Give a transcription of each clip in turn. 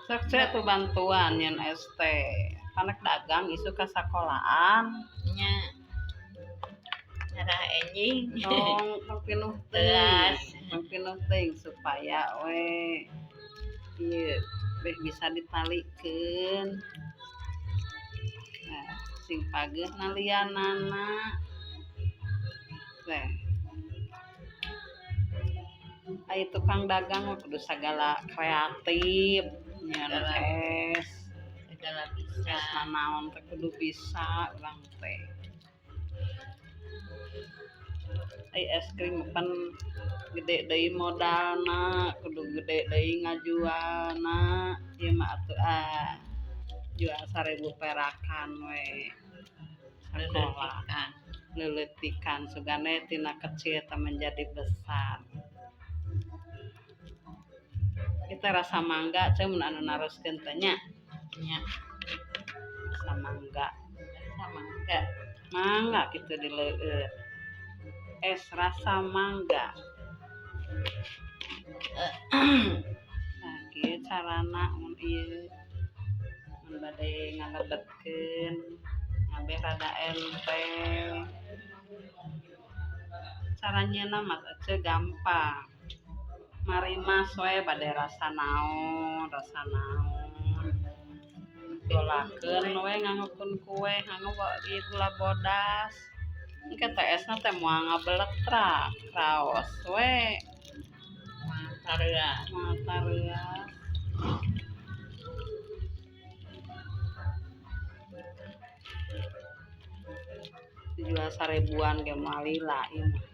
Sok tuh bantuan nyen ST. Anak dagang isu ka sakolahan. Nya. Nyarah enjing. Tong pinuh teuing supaya we ieu bisa ditalikeun. Nah, sing pageus nalianana. Teh. Aya tukang dagang mah kudu sagala kreatif, nyen es. Segala bisa. Es nanaon teh kudu bisa urang teh. Es krim kan gede deui modalna, kudu gede deui ngajualna. Ieu mah atuh jual 1000 perakan we. Sakola. Leuletikan sugane tina kecil teh menjadi besar. Kita rasa mangga teh mun anu naroskeun teh nya. Nya. Rasa mangga. Mangga. Mangga kitu dileueut. Es rasa mangga. Nah, kieu carana mun ieu mun bade ngalebetkeun ngabe rada enteng. Cara nyeuna mah teu gampang. Marimas we bade rasa naon. Dolakeun we ngangukeun kue, nganggo ieu gula bodas. Engke teh esna teh moal ngabelektrak, raos we. Matareuas. Dijual 1000-an ge moal lila ieu mah.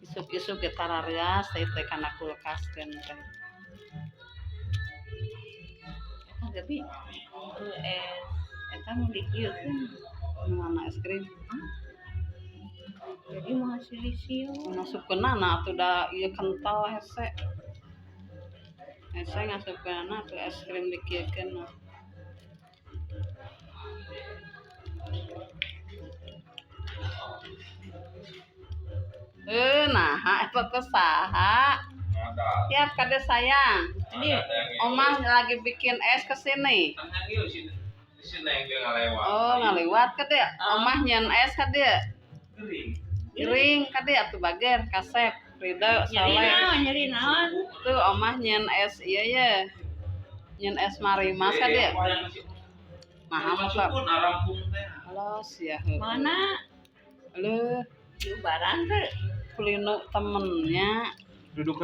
Isuk-isuk ge tarareas teh kana kulkaskeun teh. Tapi es eta mun dikieukeun nu mana es krim. Jadi mau silisiu. Ngasupkeunana atuh da ieu kental hese. Hese ngasupkeunana atuh es krim dikieukeun mah. Naha eta teh saha? Siap kade sayang. Ini Omah lagi bikin es ke sini. Oh, ngaliwat kade. Omah nyen es kade. Giring kade atuh bager kasep. Ridho saleh. Nyeri naon? Tuh Omah nyen es ieu ye. Nyen es marimas kade. Nah, masa alos ya. Mana? Aleuh, Di baran teh. kulino temennya. Duduk